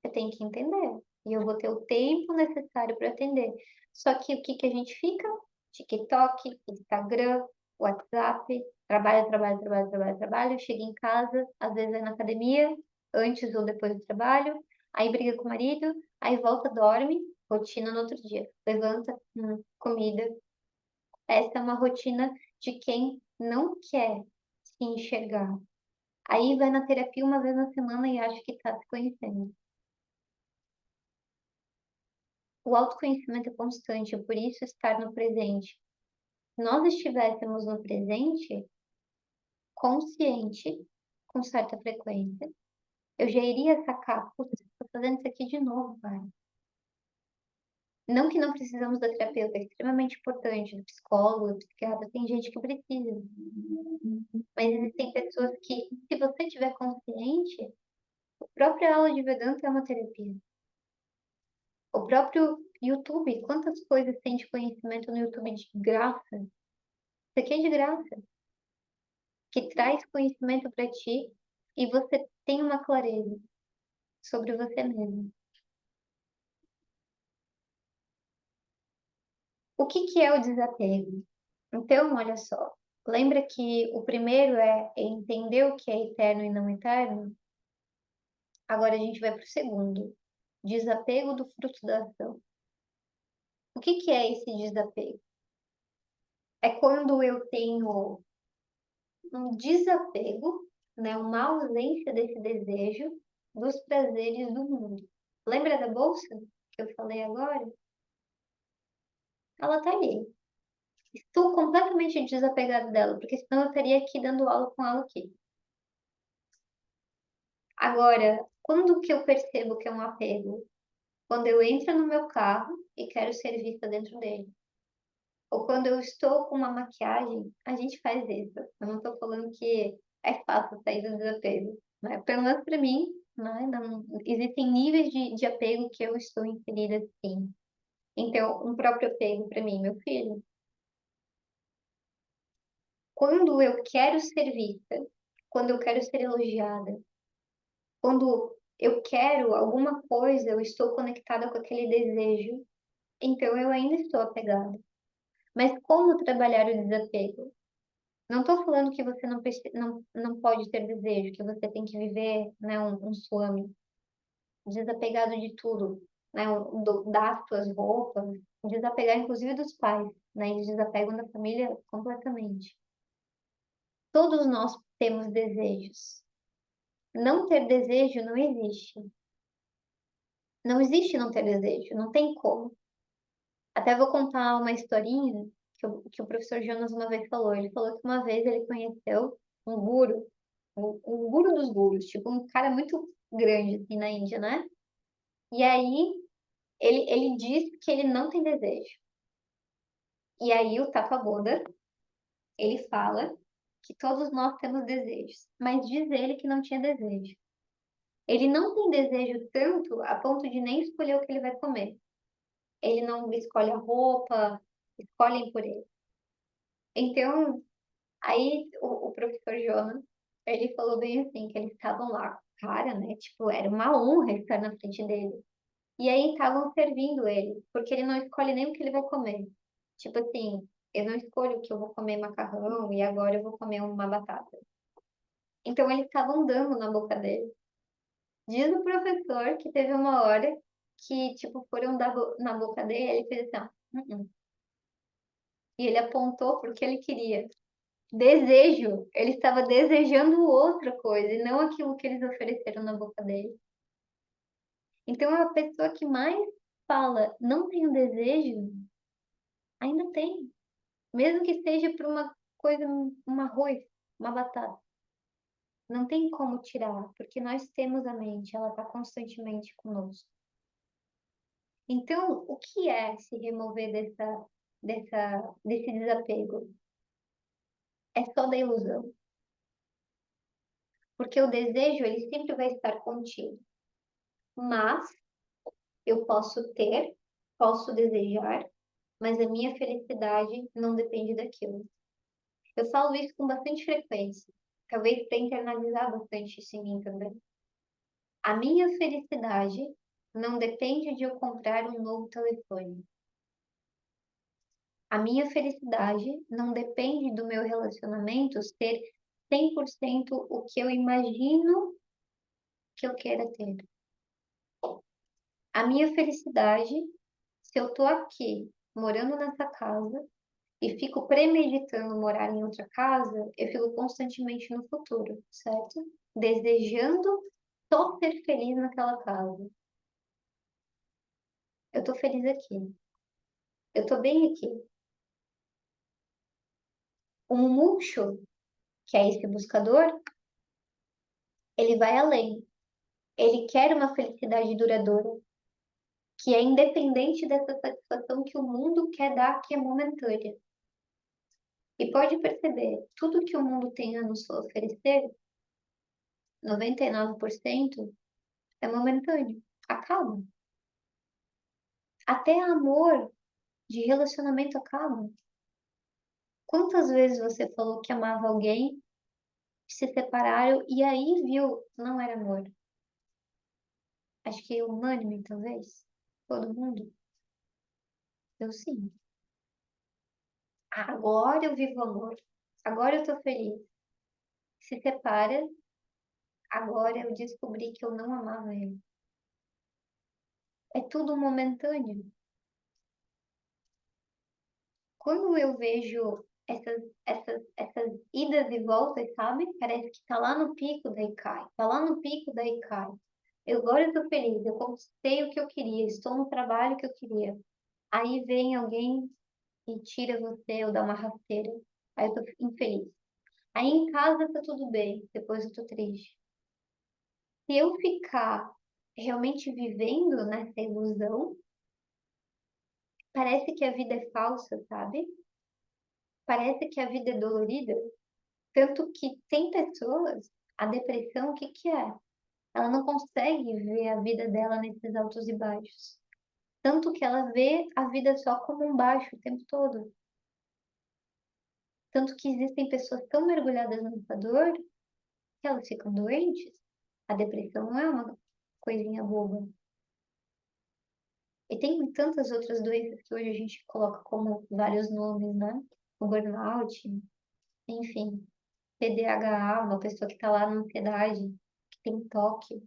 Eu tenho que entender. E eu vou ter o tempo necessário para atender. Só que o que a gente fica? TikTok, Instagram, WhatsApp, trabalho, chega em casa, às vezes é na academia, antes ou depois do trabalho, aí briga com o marido, aí volta, dorme, rotina no outro dia. Levanta, comida. Essa é uma rotina de quem não quer se enxergar. Aí vai na terapia uma vez na semana e acha que está se conhecendo. O autoconhecimento é constante, por isso estar no presente. Se nós estivéssemos no presente, consciente, com certa frequência, eu já iria sacar, putz, estou fazendo isso aqui de novo, pai. Não que não precisamos da terapeuta, é extremamente importante, do psicólogo, do psiquiatra, tem gente que precisa. Mas existem pessoas que, se você tiver consciente, a própria aula de Vedanta é uma terapia. O próprio YouTube, quantas coisas tem de conhecimento no YouTube de graça? Isso aqui é de graça, que traz conhecimento para ti e você tem uma clareza sobre você mesmo. O que é o desapego? Então, olha só, lembra que o primeiro é entender o que é eterno e não eterno? Agora a gente vai para o segundo, desapego do fruto da ação. O que é esse desapego? É quando eu tenho um desapego, né, uma ausência desse desejo dos prazeres do mundo. Lembra da bolsa que eu falei agora? Ela tá ali. Estou completamente desapegada dela, porque senão eu estaria aqui dando aula com ela aqui. Agora, quando que eu percebo que é um apego? Quando eu entro no meu carro e quero ser vista dentro dele. Ou quando eu estou com uma maquiagem, a gente faz isso. Eu não estou falando que é fácil sair do desapego. Né? Pelo menos para mim, né? Não, existem níveis de apego que eu estou inserida sim. Então, um próprio apego para mim, meu filho. Quando eu quero ser vista, quando eu quero ser elogiada, quando eu quero alguma coisa, eu estou conectada com aquele desejo, então eu ainda estou apegada. Mas como trabalhar o desapego? Não estou falando que você não pode ter desejo, que você tem que viver, né, um swami, desapegado de tudo, né, das suas roupas, desapegar inclusive dos pais, né, eles desapegam da família completamente. Todos nós temos desejos. Não ter desejo não existe. Não existe não ter desejo, não tem como. Até vou contar uma historinha que o professor Jonas uma vez falou. Ele falou que uma vez ele conheceu um guru, um guru dos gurus, tipo um cara muito grande assim na Índia, né? E aí ele diz que ele não tem desejo. E aí o Tapa Buda, ele fala que todos nós temos desejos, mas diz ele que não tinha desejo. Ele não tem desejo tanto a ponto de nem escolher o que ele vai comer. Ele não escolhe a roupa, escolhem por ele. Então, aí o professor Jonas, ele falou bem assim, que eles estavam lá, cara, né? Tipo, era uma honra estar na frente dele. E aí estavam servindo ele, porque ele não escolhe nem o que ele vai comer. Tipo assim, eu não escolho que eu vou comer macarrão e agora eu vou comer uma batata. Então eles estavam dando na boca dele. Diz o professor que teve uma hora que, tipo, foram dar na boca dele, ele fez assim, ó, e ele apontou porque ele queria. Desejo. Ele estava desejando outra coisa e não aquilo que eles ofereceram na boca dele. Então, a pessoa que mais fala, não tenho desejo, ainda tem. Mesmo que seja por uma coisa, um arroz, uma batata. Não tem como tirar, porque nós temos a mente, ela está constantemente conosco. Então, o que é se remover desse desapego? É só da ilusão. Porque o desejo, ele sempre vai estar contido. Mas eu posso ter, posso desejar, mas a minha felicidade não depende daquilo. Eu falo isso com bastante frequência, talvez para internalizar bastante isso em mim também. A minha felicidade não depende de eu comprar um novo telefone. A minha felicidade não depende do meu relacionamento ser 100% o que eu imagino que eu queira ter. A minha felicidade, se eu tô aqui morando nessa casa e fico premeditando morar em outra casa, eu fico constantemente no futuro, certo? Desejando só ser feliz naquela casa. Eu tô feliz aqui. Eu tô bem aqui. Um Muxo, que é esse buscador, ele vai além. Ele quer uma felicidade duradoura, que é independente dessa satisfação que o mundo quer dar, que é momentânea. E pode perceber, tudo que o mundo tem a nos oferecer, 99% é momentâneo, acaba. Até amor de relacionamento acaba. Quantas vezes você falou que amava alguém, se separaram e aí viu, não era amor? Acho que unânime, talvez. Todo mundo. Eu sim. Agora eu vivo amor. Agora eu tô feliz. Se separa, agora eu descobri que eu não amava ele. É tudo momentâneo. Quando eu vejo essas idas e voltas, sabe? Parece que tá lá no pico, daí cai. Tá lá no pico, daí cai. Eu agora eu tô feliz, eu conquistei o que eu queria, estou no trabalho que eu queria. Aí vem alguém e tira você ou dá uma rasteira. Aí eu tô infeliz. Aí em casa tá tudo bem, depois eu tô triste. Se eu ficar realmente vivendo nessa ilusão, parece que a vida é falsa, sabe? Parece que a vida é dolorida. Tanto que tem pessoas, a depressão, o que que é? Ela não consegue ver a vida dela nesses altos e baixos. Tanto que ela vê a vida só como um baixo o tempo todo. Tanto que existem pessoas tão mergulhadas nessa dor que elas ficam doentes. A depressão não é uma coisinha boba. E tem tantas outras doenças que hoje a gente coloca como vários nomes, né? O burnout, enfim. TDAH, uma pessoa que está lá na ansiedade, que tem toque.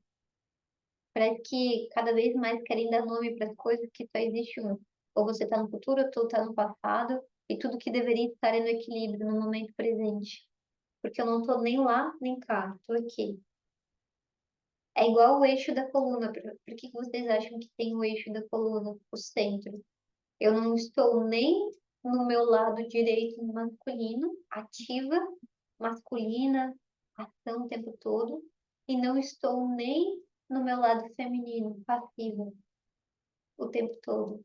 Parece que cada vez mais querem dar nome para as coisas que só existe um. Ou você está no futuro, ou tu está no passado, e tudo que deveria estar é no equilíbrio, no momento presente. Porque eu não estou nem lá, nem cá, estou aqui. É igual o eixo da coluna. Por que que vocês acham que tem o eixo da coluna, o centro? Eu não estou nem no meu lado direito masculino, ativa, masculina, ação o tempo todo, e não estou nem no meu lado feminino, passiva, o tempo todo,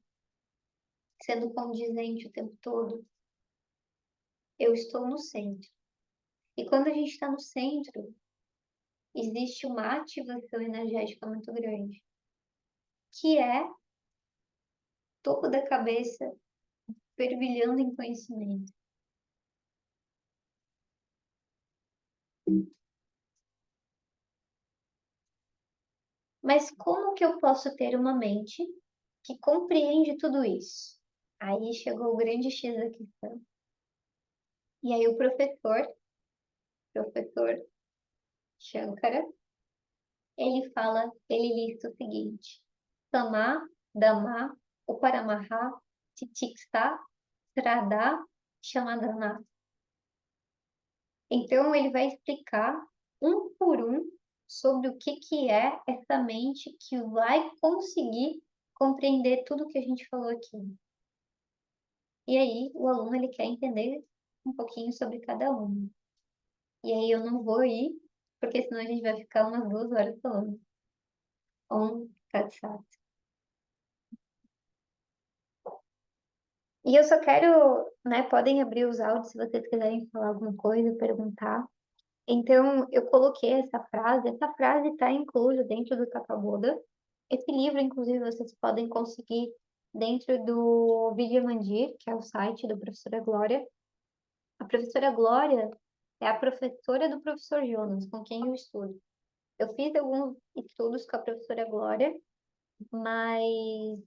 sendo condizente o tempo todo. Eu estou no centro. E quando a gente está no centro, existe uma ativação energética muito grande, que é topo da cabeça fervilhando em conhecimento. Mas como que eu posso ter uma mente que compreende tudo isso? Aí chegou o grande X da questão. E aí o professor Shankara, ele lista o seguinte: Sama, Dhamma, Uparamaha, Titiksa, Sraddha, Shamadana. Então ele vai explicar um por um sobre o que é essa mente que vai conseguir compreender tudo que a gente falou aqui. E aí o aluno ele quer entender um pouquinho sobre cada um. E aí eu não vou ir, porque senão a gente vai ficar umas 2 horas falando. Tat Sat. E eu só quero, né, podem abrir os áudios se vocês quiserem falar alguma coisa, perguntar. Então, eu coloquei essa frase está inclusa dentro do Tapa-Buda. Esse livro, inclusive, vocês podem conseguir dentro do Vidya Mandir, que é o site da professora Glória. A professora Glória é a professora do professor Jonas, com quem eu estudo. Eu fiz alguns estudos com a professora Glória, mas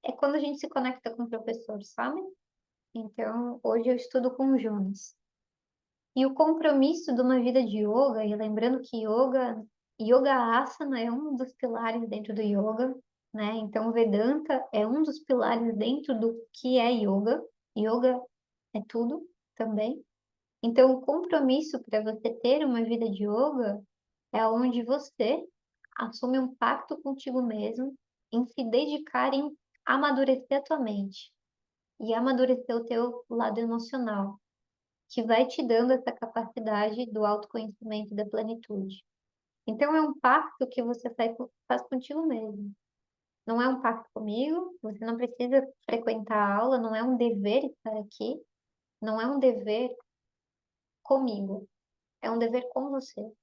é quando a gente se conecta com o professor, sabe? Então, hoje eu estudo com o Jonas. E o compromisso de uma vida de yoga, e lembrando que yoga asana é um dos pilares dentro do yoga, né? Então, Vedanta é um dos pilares dentro do que é yoga. Yoga é tudo também. Então, o compromisso para você ter uma vida de yoga é onde você assume um pacto contigo mesmo em se dedicar em amadurecer a tua mente e amadurecer o teu lado emocional, que vai te dando essa capacidade do autoconhecimento e da plenitude. Então, é um pacto que você faz contigo mesmo. Não é um pacto comigo, você não precisa frequentar a aula, não é um dever estar aqui, não é um dever comigo, é um dever com você.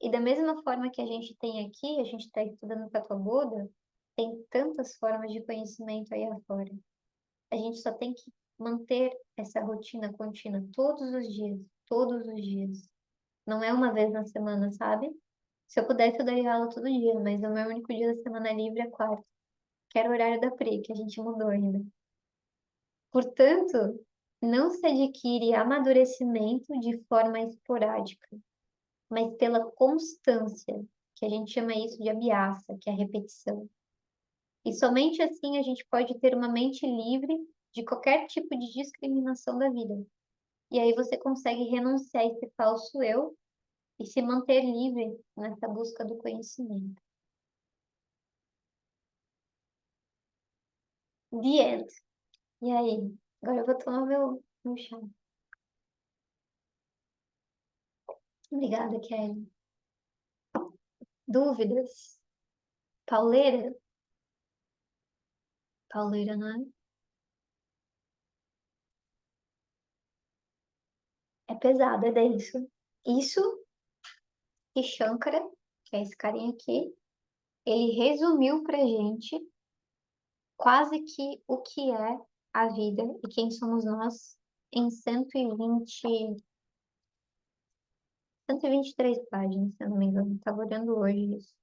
E da mesma forma que a gente tem aqui, a gente está estudando Tatua Buda, tem tantas formas de conhecimento aí afora. A gente só tem que manter essa rotina contínua todos os dias, todos os dias. Não é uma vez na semana, sabe? Se eu pudesse, eu daria aula todo dia, mas o meu único dia da semana livre é quarta, que era o horário da Pri, que a gente mudou ainda. Portanto, não se adquire amadurecimento de forma esporádica, mas pela constância, que a gente chama isso de abhyasa, que é a repetição. E somente assim a gente pode ter uma mente livre de qualquer tipo de discriminação da vida. E aí você consegue renunciar a esse falso eu e se manter livre nessa busca do conhecimento. The end. E aí? Agora eu vou tomar meu chá. Obrigada, Kelly. Dúvidas? Pauleira? Pauleira, não é? É pesado, é denso. Isso que Shankara, que é esse carinha aqui, ele resumiu pra gente quase que o que é a vida e quem somos nós em 123 páginas, se eu não me engano. Estava olhando hoje isso.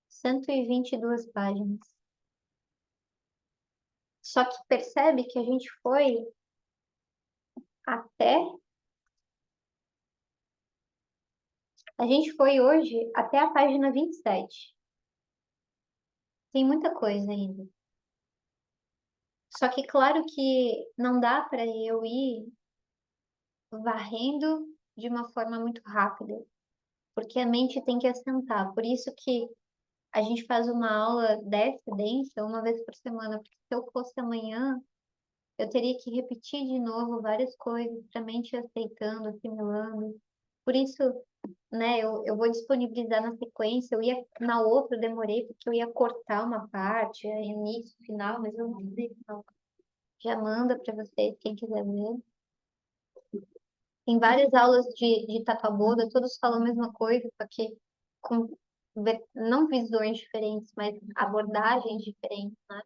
122 páginas. Só que percebe que até, a gente foi hoje até a página 27. Tem muita coisa ainda. Só que claro que não dá para eu ir varrendo de uma forma muito rápida, porque a mente tem que assentar. Por isso que a gente faz uma aula dessa, densa, uma vez por semana, porque se eu fosse amanhã, eu teria que repetir de novo várias coisas para a mente ir aceitando, assimilando. Por isso, né, eu vou disponibilizar na sequência, eu ia, na outra eu demorei, porque eu ia cortar uma parte, início, final, mas eu não fiz, não. Já manda para vocês, quem quiser ver. Tem várias aulas de Tata Boda, todos falam a mesma coisa, só que com não visões diferentes, mas abordagens diferentes, né?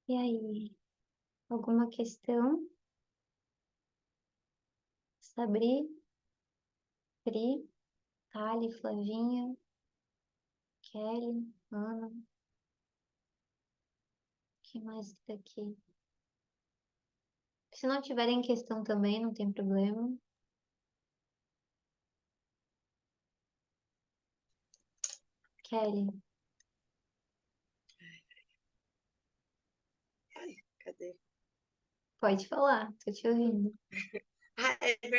E aí, alguma questão? Sabri, Pri, Thali, Flavinha, Kelly, Ana, quem mais está aqui? Se não tiverem questão também, não tem problema. Kelly, Ai, cadê? pode falar, tô te ouvindo. Ah, é